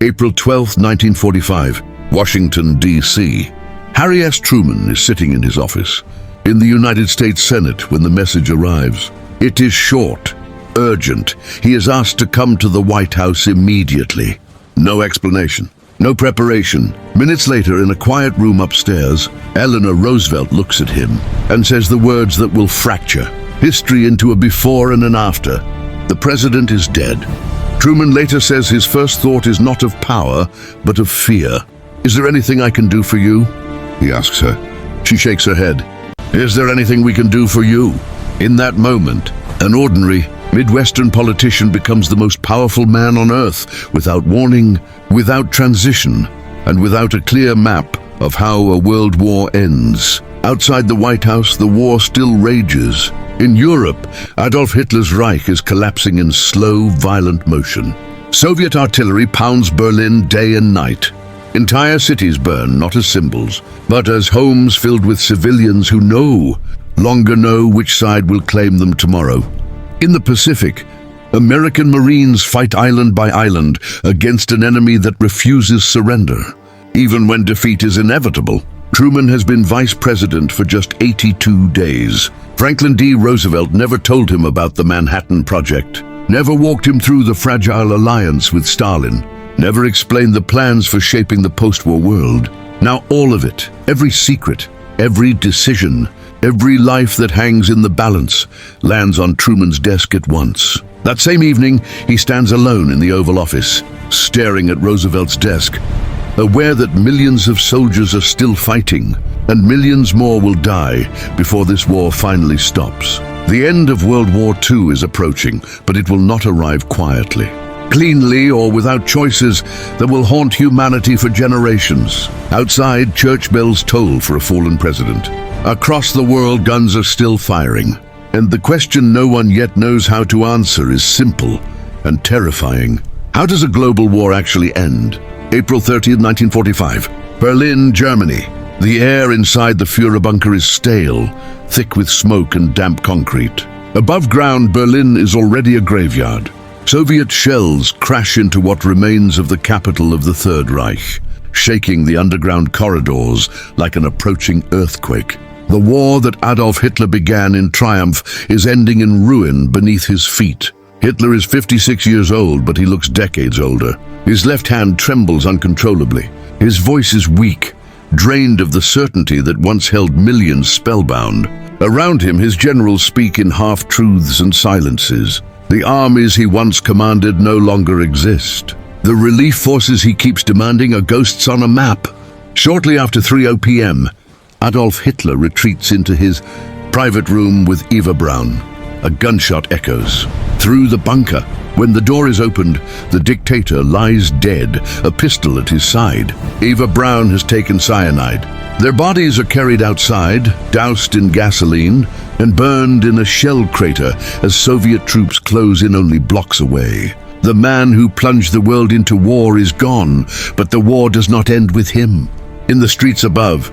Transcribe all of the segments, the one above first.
April 12, 1945, Washington, D.C. Harry S. Truman is sitting in his office in the United States Senate when the message arrives. It is short, urgent. He is asked to come to the White House immediately. No explanation, no preparation. Minutes later, in a quiet room upstairs, Eleanor Roosevelt looks at him and says the words that will fracture history into a before and an after. The president is dead. Truman later says his first thought is not of power, but of fear. "Is there anything I can do for you?" he asks her. She shakes her head. "Is there anything we can do for you?" In that moment, an ordinary Midwestern politician becomes the most powerful man on earth, without warning, without transition, and without a clear map of how a world war ends. Outside the White House, the war still rages. In Europe, Adolf Hitler's Reich is collapsing in slow, violent motion. Soviet artillery pounds Berlin day and night. Entire cities burn, not as symbols, but as homes filled with civilians who longer know which side will claim them tomorrow. In the Pacific, American Marines fight island by island against an enemy that refuses surrender. Even when defeat is inevitable, Truman has been vice president for just 82 days. Franklin D. Roosevelt never told him about the Manhattan Project, never walked him through the fragile alliance with Stalin, never explained the plans for shaping the post-war world. Now all of it, every secret, every decision, every life that hangs in the balance, lands on Truman's desk at once. That same evening, he stands alone in the Oval Office, staring at Roosevelt's desk, aware that millions of soldiers are still fighting, and millions more will die before this war finally stops. The end of World War II is approaching, but it will not arrive quietly, cleanly, or without choices that will haunt humanity for generations. Outside, church bells toll for a fallen president. Across the world, guns are still firing, and the question no one yet knows how to answer is simple and terrifying. How does a global war actually end? April 30th, 1945, Berlin, Germany. The air inside the Führer bunker is stale, thick with smoke and damp concrete. Above ground, Berlin is already a graveyard. Soviet shells crash into what remains of the capital of the Third Reich, shaking the underground corridors like an approaching earthquake. The war that Adolf Hitler began in triumph is ending in ruin beneath his feet. Hitler is 56 years old, but he looks decades older. His left hand trembles uncontrollably. His voice is weak, drained of the certainty that once held millions spellbound. Around him, his generals speak in half-truths and silences. The armies he once commanded no longer exist. The relief forces he keeps demanding are ghosts on a map. Shortly after 3:00 p.m., Adolf Hitler retreats into his private room with Eva Braun. A gunshot echoes through the bunker. When the door is opened, the dictator lies dead, a pistol at his side. Eva Braun has taken cyanide. Their bodies are carried outside, doused in gasoline, and burned in a shell crater as Soviet troops close in only blocks away. The man who plunged the world into war is gone, but the war does not end with him. In the streets above,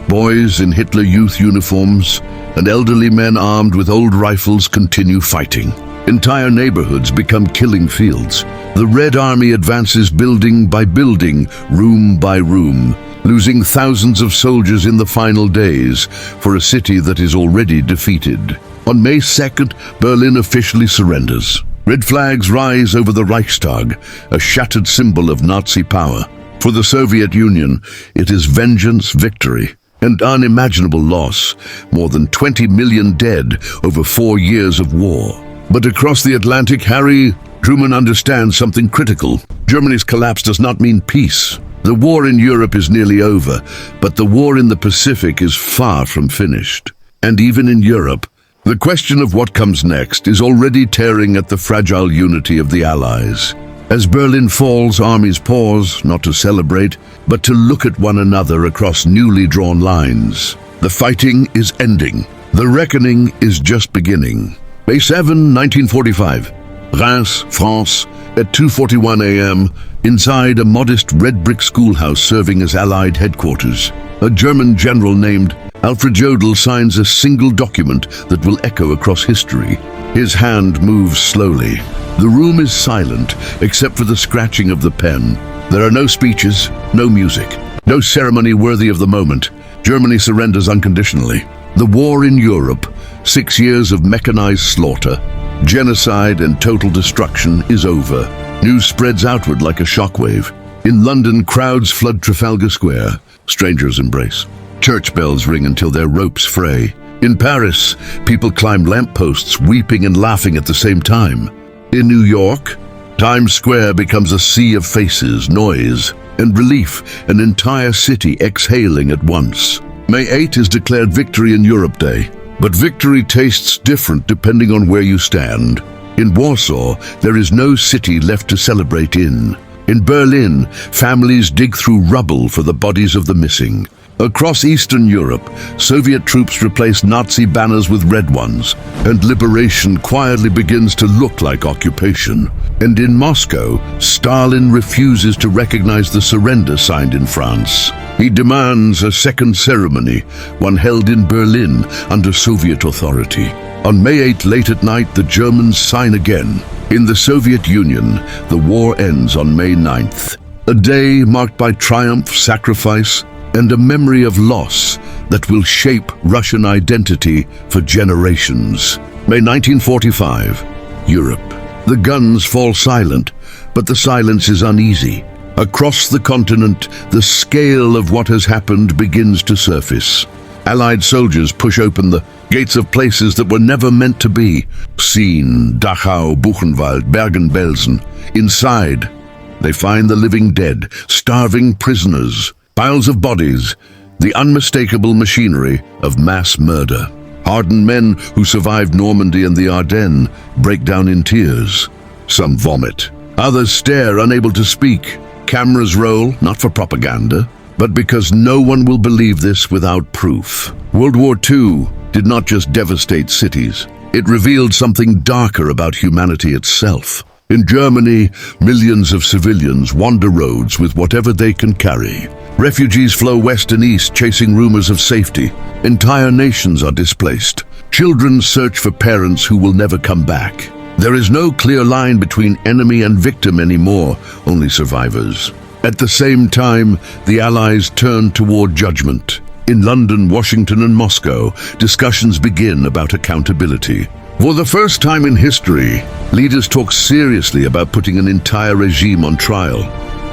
boys in Hitler Youth uniforms and elderly men armed with old rifles continue fighting. Entire neighborhoods become killing fields. The Red Army advances building by building, room by room, losing thousands of soldiers in the final days for a city that is already defeated. On May 2nd, Berlin officially surrenders. Red flags rise over the Reichstag, a shattered symbol of Nazi power. For the Soviet Union, it is vengeance, victory, and unimaginable loss. More than 20 million dead over 4 years of war. But across the Atlantic, Truman understands something critical. Germany's collapse does not mean peace. The war in Europe is nearly over, but the war in the Pacific is far from finished. And even in Europe, the question of what comes next is already tearing at the fragile unity of the Allies. As Berlin falls, armies pause, not to celebrate, but to look at one another across newly drawn lines. The fighting is ending. The reckoning is just beginning. May 7, 1945, Reims, France, at 2:41 a.m., inside a modest red brick schoolhouse serving as Allied headquarters. A German general named Alfred Jodl signs a single document that will echo across history. His hand moves slowly. The room is silent, except for the scratching of the pen. There are no speeches, no music, no ceremony worthy of the moment. Germany surrenders unconditionally. The war in Europe, 6 years of mechanized slaughter, genocide and total destruction, is over. News spreads outward like a shockwave. In London, crowds flood Trafalgar Square. Strangers embrace. Church bells ring until their ropes fray. In Paris, people climb lampposts, weeping and laughing at the same time. In New York, Times Square becomes a sea of faces, noise, and relief, an entire city exhaling at once. May 8 is declared Victory in Europe Day, but victory tastes different depending on where you stand. In Warsaw, there is no city left to celebrate in. In Berlin, families dig through rubble for the bodies of the missing. Across Eastern Europe, Soviet troops replace Nazi banners with red ones, and liberation quietly begins to look like occupation. And in Moscow, Stalin refuses to recognize the surrender signed in France. He demands a second ceremony, one held in Berlin under Soviet authority. On May 8 late at night, the Germans sign again. In the Soviet Union, the war ends on May 9th. A day marked by triumph, sacrifice, and a memory of loss that will shape Russian identity for generations. May 1945, Europe. The guns fall silent, but the silence is uneasy. Across the continent, the scale of what has happened begins to surface. Allied soldiers push open the gates of places that were never meant to be. Seen, Dachau, Buchenwald, Bergen-Belsen. Inside, they find the living dead, starving prisoners, piles of bodies, the unmistakable machinery of mass murder. Hardened men who survived Normandy and the Ardennes break down in tears. Some vomit. Others stare, unable to speak. Cameras roll, not for propaganda, but because no one will believe this without proof. World War II did not just devastate cities. It revealed something darker about humanity itself. In Germany, millions of civilians wander roads with whatever they can carry. Refugees flow west and east, chasing rumors of safety. Entire nations are displaced. Children search for parents who will never come back. There is no clear line between enemy and victim anymore, only survivors. At the same time, the Allies turn toward judgment. In London, Washington, and Moscow, discussions begin about accountability. For the first time in history, leaders talk seriously about putting an entire regime on trial.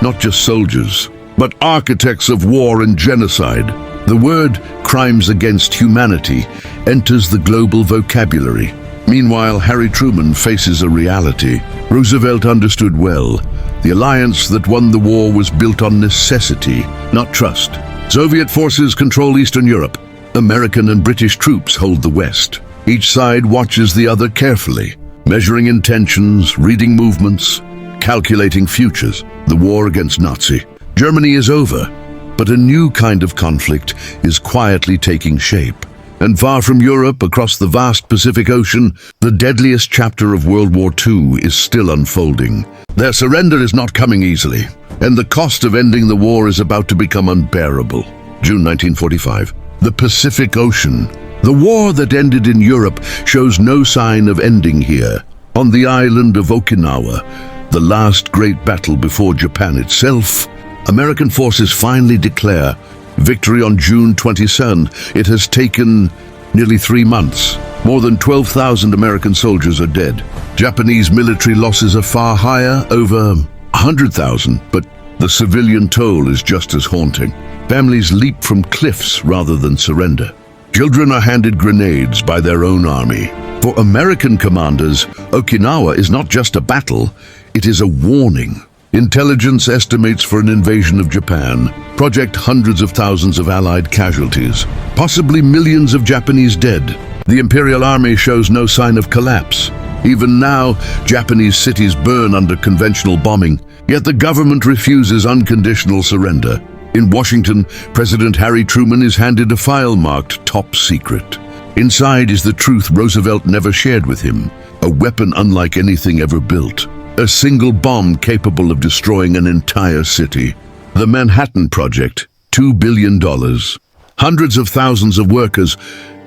Not just soldiers, but architects of war and genocide. The word crimes against humanity enters the global vocabulary. Meanwhile, Harry Truman faces a reality. Roosevelt understood well. The alliance that won the war was built on necessity, not trust. Soviet forces control Eastern Europe. American and British troops hold the West. Each side watches the other carefully, measuring intentions, reading movements, calculating futures. The war against Nazi Germany is over, but a new kind of conflict is quietly taking shape. And far from Europe, across the vast Pacific Ocean, the deadliest chapter of World War II is still unfolding. Their surrender is not coming easily, and the cost of ending the war is about to become unbearable. June 1945. The Pacific Ocean. The war that ended in Europe shows no sign of ending here. On the island of Okinawa, the last great battle before Japan itself, American forces finally declare victory on June 27. It has taken nearly 3 months. More than 12,000 American soldiers are dead. Japanese military losses are far higher, over 100,000, but the civilian toll is just as haunting. Families leap from cliffs rather than surrender. Children are handed grenades by their own army. For American commanders, Okinawa is not just a battle, it is a warning. Intelligence estimates for an invasion of Japan, project hundreds of thousands of Allied casualties, possibly millions of Japanese dead. The Imperial Army shows no sign of collapse. Even now, Japanese cities burn under conventional bombing, yet the government refuses unconditional surrender. In Washington, President Harry Truman is handed a file marked top secret. Inside is the truth Roosevelt never shared with him, a weapon unlike anything ever built. A single bomb capable of destroying an entire city. The Manhattan Project, $2 billion. Hundreds of thousands of workers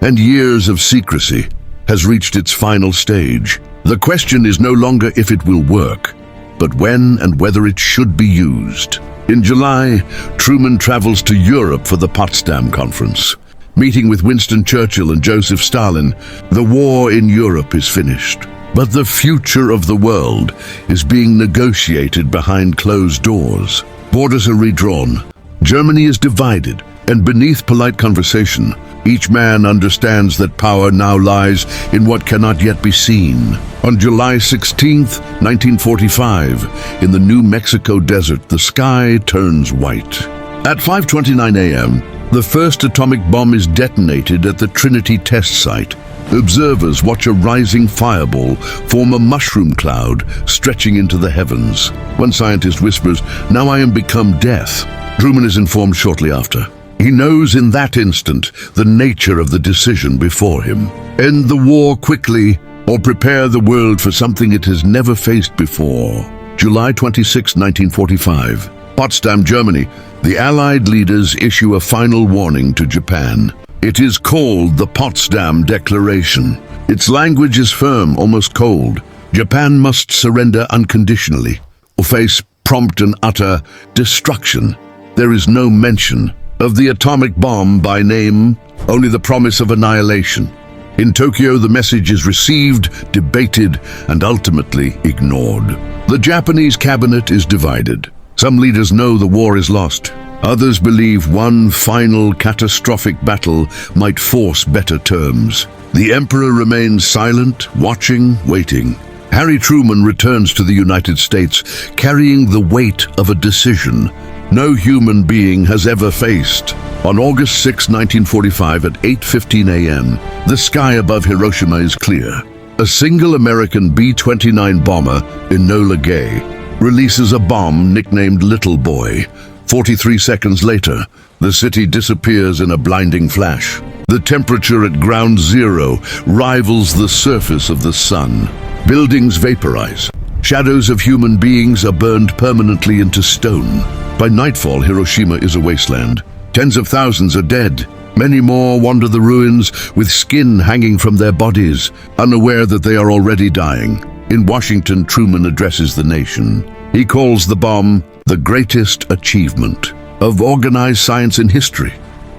and years of secrecy has reached its final stage. The question is no longer if it will work. but when and whether it should be used. In July, Truman travels to Europe for the Potsdam Conference. Meeting with Winston Churchill and Joseph Stalin, the war in Europe is finished. But the future of the world is being negotiated behind closed doors. Borders are redrawn. Germany is divided, and beneath polite conversation, each man understands that power now lies in what cannot yet be seen. On July 16, 1945, in the New Mexico desert, the sky turns white. At 5:29 a.m., the first atomic bomb is detonated at the Trinity test site. Observers watch a rising fireball form a mushroom cloud stretching into the heavens. One scientist whispers, "Now I am become death." Truman is informed shortly after. He knows in that instant the nature of the decision before him. End the war quickly or prepare the world for something it has never faced before. July 26, 1945. Potsdam, Germany. The Allied leaders issue a final warning to Japan. It is called the Potsdam Declaration. Its language is firm, almost cold. Japan must surrender unconditionally or face prompt and utter destruction. There is no mention of the atomic bomb by name, only the promise of annihilation. In Tokyo, the message is received, debated, and ultimately ignored. The Japanese cabinet is divided. Some leaders know the war is lost. Others believe one final catastrophic battle might force better terms. The emperor remains silent, watching, waiting. Harry Truman returns to the United States, carrying the weight of a decision no human being has ever faced. On August 6, 1945, at 8:15 a.m., the sky above Hiroshima is clear. A single American B-29 bomber, Enola Gay, releases a bomb nicknamed Little Boy. 43 seconds later, the city disappears in a blinding flash. The temperature at ground zero rivals the surface of the sun. Buildings vaporize. Shadows of human beings are burned permanently into stone. By nightfall, Hiroshima is a wasteland. Tens of thousands are dead. Many more wander the ruins with skin hanging from their bodies, unaware that they are already dying. In Washington, Truman addresses the nation. He calls the bomb the greatest achievement of organized science in history.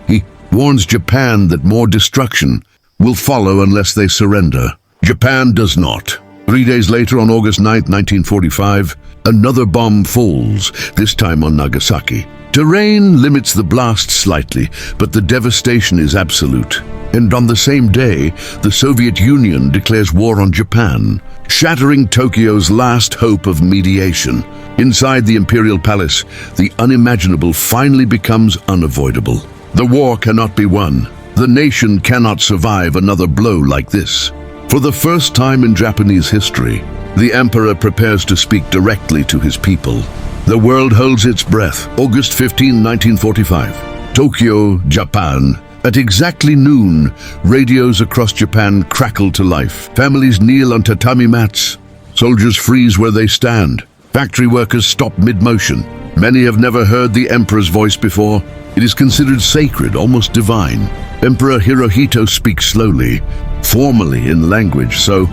He warns Japan that more destruction will follow unless they surrender. Japan does not. 3 days later, on August 9, 1945, another bomb falls, this time on Nagasaki. Terrain limits the blast slightly, but the devastation is absolute. And on the same day, the Soviet Union declares war on Japan, shattering Tokyo's last hope of mediation. Inside the Imperial Palace, the unimaginable finally becomes unavoidable. The war cannot be won. The nation cannot survive another blow like this. For the first time in Japanese history, the emperor prepares to speak directly to his people. The world holds its breath. August 15, 1945. Tokyo, Japan. At exactly noon, radios across Japan crackle to life. Families kneel on tatami mats. Soldiers freeze where they stand. Factory workers stop mid-motion. Many have never heard the emperor's voice before. It is considered sacred, almost divine. Emperor Hirohito speaks slowly, formally in language so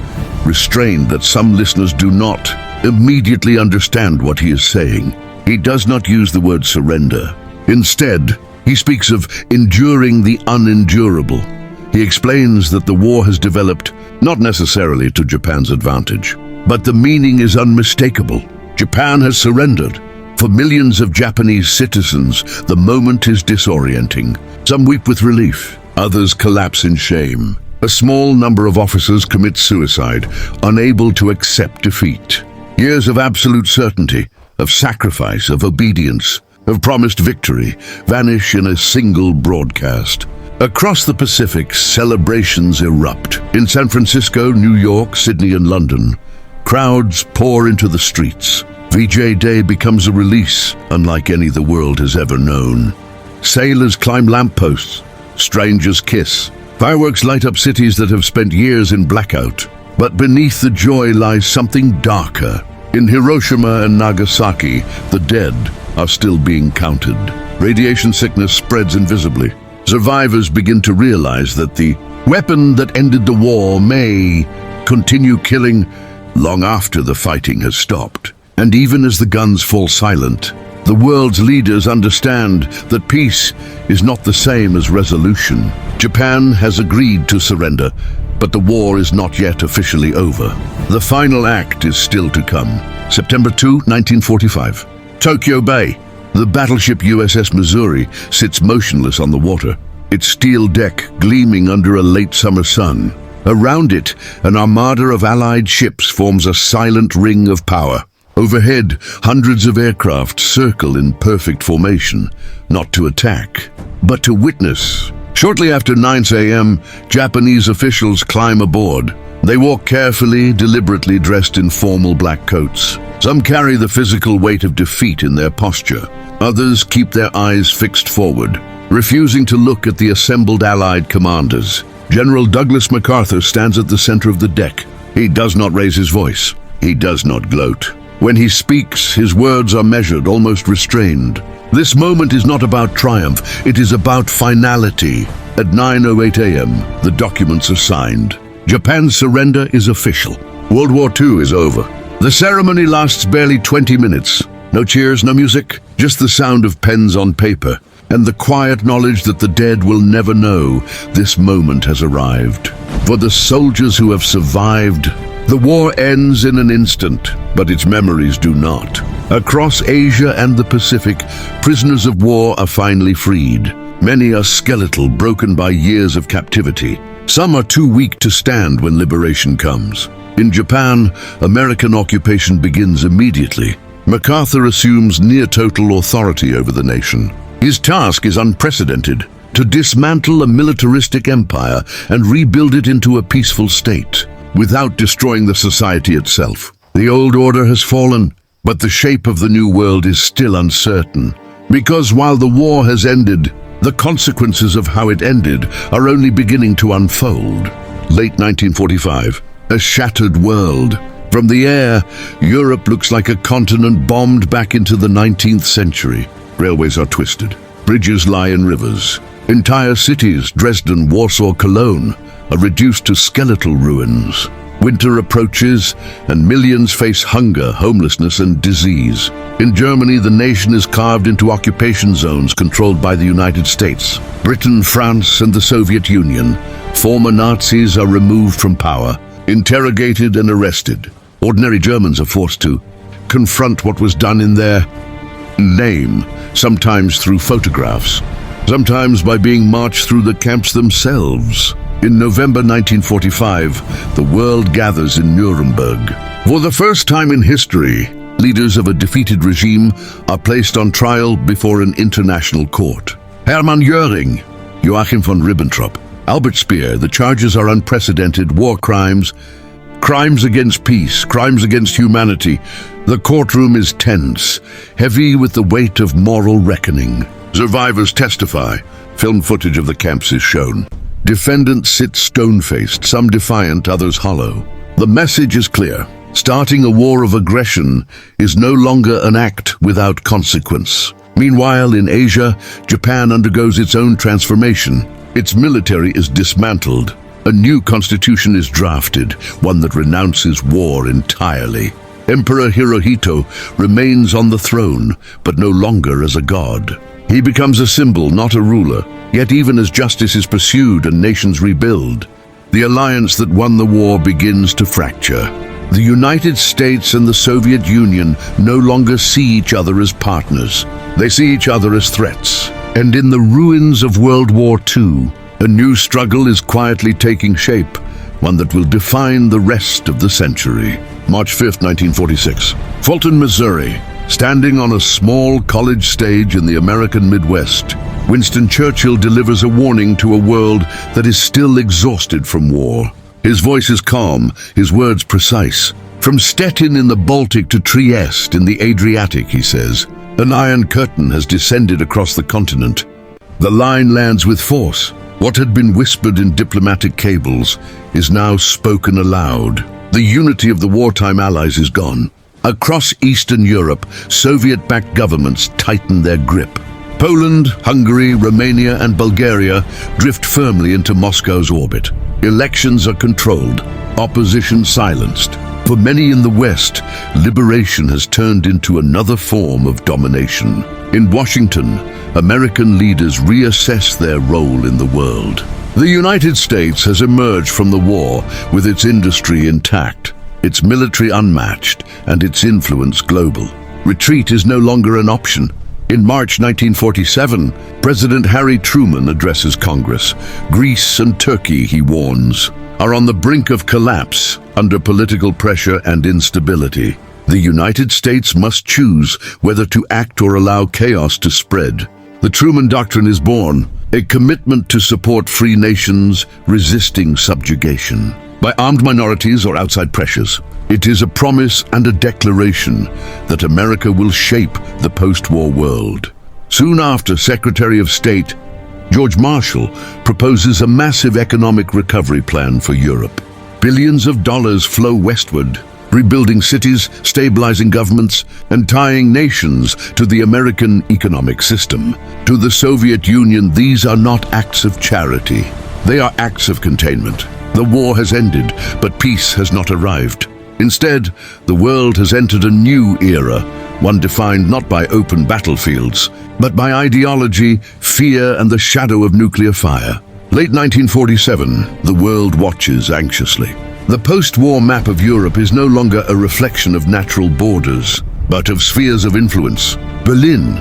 restrained that some listeners do not immediately understand what he is saying. He does not use the word surrender. Instead, he speaks of enduring the unendurable. He explains that the war has developed not necessarily to Japan's advantage, but the meaning is unmistakable. Japan has surrendered. For millions of Japanese citizens, the moment is disorienting. Some weep with relief, others collapse in shame. A small number of officers commit suicide, unable to accept defeat. Years of absolute certainty, of sacrifice, of obedience, of promised victory, vanish in a single broadcast. Across the Pacific, celebrations erupt. In San Francisco, New York, Sydney, and London, crowds pour into the streets. VJ Day becomes a release unlike any the world has ever known. Sailors climb lampposts. Strangers kiss. Fireworks light up cities that have spent years in blackout. But beneath the joy lies something darker. In Hiroshima and Nagasaki, the dead are still being counted. Radiation sickness spreads invisibly. Survivors begin to realize that the weapon that ended the war may continue killing long after the fighting has stopped. And even as the guns fall silent, the world's leaders understand that peace is not the same as resolution. Japan has agreed to surrender, but the war is not yet officially over. The final act is still to come. September 2, 1945. Tokyo Bay. The battleship USS Missouri sits motionless on the water, its steel deck gleaming under a late summer sun. Around it, an armada of Allied ships forms a silent ring of power. Overhead, hundreds of aircraft circle in perfect formation, not to attack, but to witness. Shortly after 9 a.m., Japanese officials climb aboard. They walk carefully, deliberately dressed in formal black coats. Some carry the physical weight of defeat in their posture. Others keep their eyes fixed forward, refusing to look at the assembled Allied commanders. General Douglas MacArthur stands at the center of the deck. He does not raise his voice. He does not gloat. When he speaks, his words are measured, almost restrained. This moment is not about triumph, it is about finality. At 9:08 a.m., the documents are signed. Japan's surrender is official. World War II is over. The ceremony lasts barely 20 minutes. No cheers, no music, just the sound of pens on paper, and the quiet knowledge that the dead will never know this moment has arrived. For the soldiers who have survived, the war ends in an instant, but its memories do not. Across Asia and the Pacific, prisoners of war are finally freed. Many are skeletal, broken by years of captivity. Some are too weak to stand when liberation comes. In Japan, American occupation begins immediately. MacArthur assumes near-total authority over the nation. His task is unprecedented: to dismantle a militaristic empire and rebuild it into a peaceful state, without destroying the society itself. The old order has fallen, but the shape of the new world is still uncertain. Because while the war has ended, the consequences of how it ended are only beginning to unfold. Late 1945, a shattered world. From the air, Europe looks like a continent bombed back into the 19th century. Railways are twisted. Bridges lie in rivers. Entire cities, Dresden, Warsaw, Cologne, are reduced to skeletal ruins. Winter approaches, and millions face hunger, homelessness, and disease. In Germany, the nation is carved into occupation zones controlled by the United States. Britain, France, and the Soviet Union. Former Nazis are removed from power, interrogated and arrested. Ordinary Germans are forced to confront what was done in their name, sometimes through photographs, sometimes by being marched through the camps themselves. In November 1945, the world gathers in Nuremberg. For the first time in history, leaders of a defeated regime are placed on trial before an international court. Hermann Göring, Joachim von Ribbentrop, Albert Speer. The charges are unprecedented: war crimes, crimes against peace, crimes against humanity. The courtroom is tense, heavy with the weight of moral reckoning. Survivors testify. Film footage of the camps is shown. Defendants sit stone-faced, some defiant, others hollow. The message is clear. Starting a war of aggression is no longer an act without consequence. Meanwhile, in Asia, Japan undergoes its own transformation. Its military is dismantled. A new constitution is drafted, one that renounces war entirely. Emperor Hirohito remains on the throne, but no longer as a god. He becomes a symbol, not a ruler. Yet even as justice is pursued and nations rebuild, the alliance that won the war begins to fracture. The United States and the Soviet Union no longer see each other as partners. They see each other as threats. And in the ruins of World War II, a new struggle is quietly taking shape, one that will define the rest of the century. March 5, 1946. Fulton, Missouri. Standing on a small college stage in the American Midwest, Winston Churchill delivers a warning to a world that is still exhausted from war. His voice is calm, his words precise. From Stettin in the Baltic to Trieste in the Adriatic, he says, an iron curtain has descended across the continent. The line lands with force. What had been whispered in diplomatic cables is now spoken aloud. The unity of the wartime allies is gone. Across Eastern Europe, Soviet-backed governments tighten their grip. Poland, Hungary, Romania, and Bulgaria drift firmly into Moscow's orbit. Elections are controlled, opposition silenced. For many in the West, liberation has turned into another form of domination. In Washington, American leaders reassess their role in the world. The United States has emerged from the war with its industry intact, its military unmatched, and its influence global. Retreat is no longer an option. In March 1947, President Harry Truman addresses Congress. Greece and Turkey, he warns, are on the brink of collapse under political pressure and instability. The United States must choose whether to act or allow chaos to spread. The Truman Doctrine is born, a commitment to support free nations resisting subjugation by armed minorities or outside pressures. It is a promise and a declaration that America will shape the post-war world. Soon after, Secretary of State George Marshall proposes a massive economic recovery plan for Europe. Billions of dollars flow westward, rebuilding cities, stabilizing governments, and tying nations to the American economic system. To the Soviet Union, these are not acts of charity. They are acts of containment. The war has ended, but peace has not arrived. Instead, the world has entered a new era, one defined not by open battlefields, but by ideology, fear, and the shadow of nuclear fire. Late 1947, the world watches anxiously. The post-war map of Europe is no longer a reflection of natural borders, but of spheres of influence. Berlin,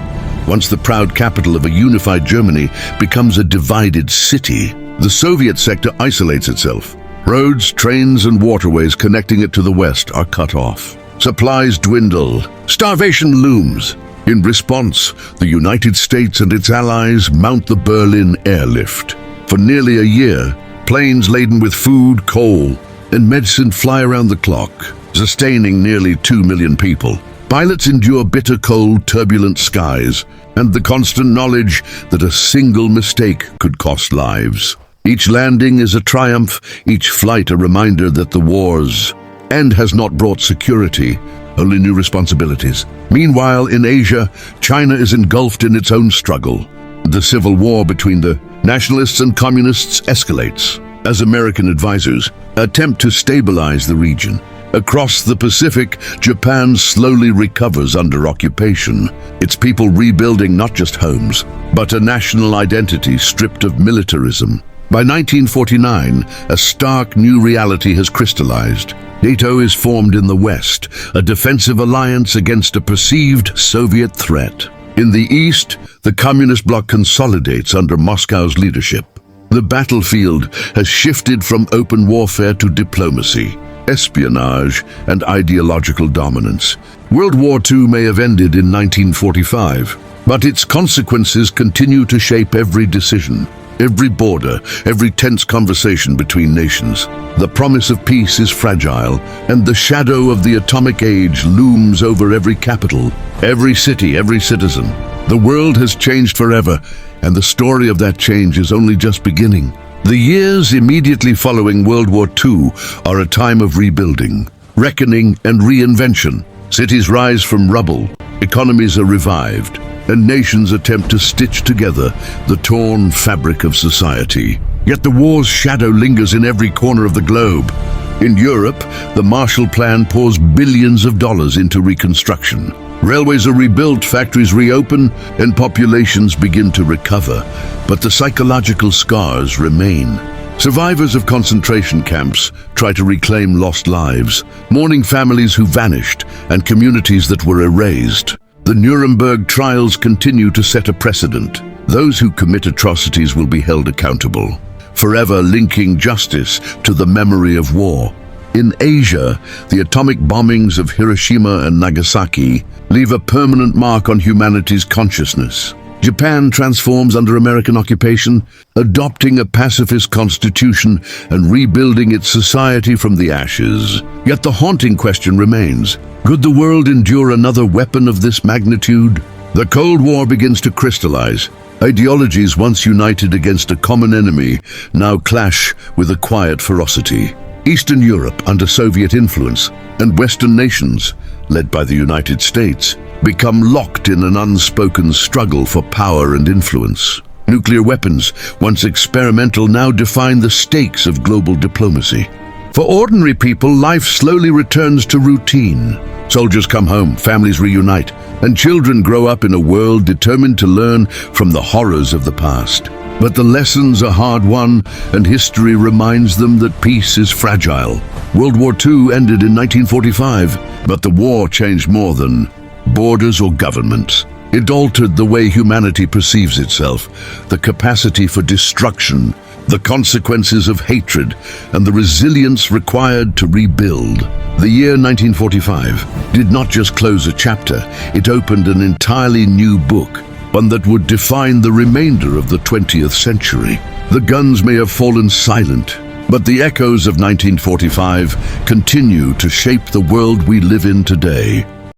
once the proud capital of a unified Germany, becomes a divided city. The Soviet sector isolates itself. Roads, trains, and waterways connecting it to the West are cut off. Supplies dwindle. Starvation looms. In response, the United States and its allies mount the Berlin airlift. For nearly a year, planes laden with food, coal, and medicine fly around the clock, sustaining nearly 2 million people. Pilots endure bitter cold, turbulent skies, and the constant knowledge that a single mistake could cost lives. Each landing is a triumph, each flight a reminder that the war's end has not brought security, only new responsibilities. Meanwhile, in Asia, China is engulfed in its own struggle. The civil war between the nationalists and communists escalates as American advisors attempt to stabilize the region. Across the Pacific, Japan slowly recovers under occupation, its people rebuilding not just homes, but a national identity stripped of militarism. By 1949, a stark new reality has crystallized. NATO is formed in the West, a defensive alliance against a perceived Soviet threat. In the East, the communist bloc consolidates under Moscow's leadership. The battlefield has shifted from open warfare to diplomacy, espionage, and ideological dominance. World War II may have ended in 1945, but its consequences continue to shape every decision, every border, every tense conversation between nations. The promise of peace is fragile, and the shadow of the atomic age looms over every capital, every city, every citizen. The world has changed forever, and the story of that change is only just beginning. The years immediately following World War II are a time of rebuilding, reckoning, and reinvention. Cities rise from rubble, economies are revived, and nations attempt to stitch together the torn fabric of society. Yet the war's shadow lingers in every corner of the globe. In Europe, the Marshall Plan pours billions of dollars into reconstruction. Railways are rebuilt, factories reopen, and populations begin to recover. But the psychological scars remain. Survivors of concentration camps try to reclaim lost lives, mourning families who vanished and communities that were erased. The Nuremberg trials continue to set a precedent. Those who commit atrocities will be held accountable, forever linking justice to the memory of war. In Asia, the atomic bombings of Hiroshima and Nagasaki leave a permanent mark on humanity's consciousness. Japan transforms under American occupation, adopting a pacifist constitution and rebuilding its society from the ashes. Yet the haunting question remains: could the world endure another weapon of this magnitude? The Cold War begins to crystallize. Ideologies once united against a common enemy now clash with a quiet ferocity. Eastern Europe, under Soviet influence, and Western nations, led by the United States, become locked in an unspoken struggle for power and influence. Nuclear weapons, once experimental, now define the stakes of global diplomacy. For ordinary people, life slowly returns to routine. Soldiers come home, families reunite, and children grow up in a world determined to learn from the horrors of the past. But the lessons are hard-won, and history reminds them that peace is fragile. World War II ended in 1945, but the war changed more than borders or governments. It altered the way humanity perceives itself, the capacity for destruction, the consequences of hatred, and the resilience required to rebuild. The year 1945 did not just close a chapter, it opened an entirely new book, one that would define the remainder of the 20th century. The guns may have fallen silent, but the echoes of 1945 continue to shape the world we live in today.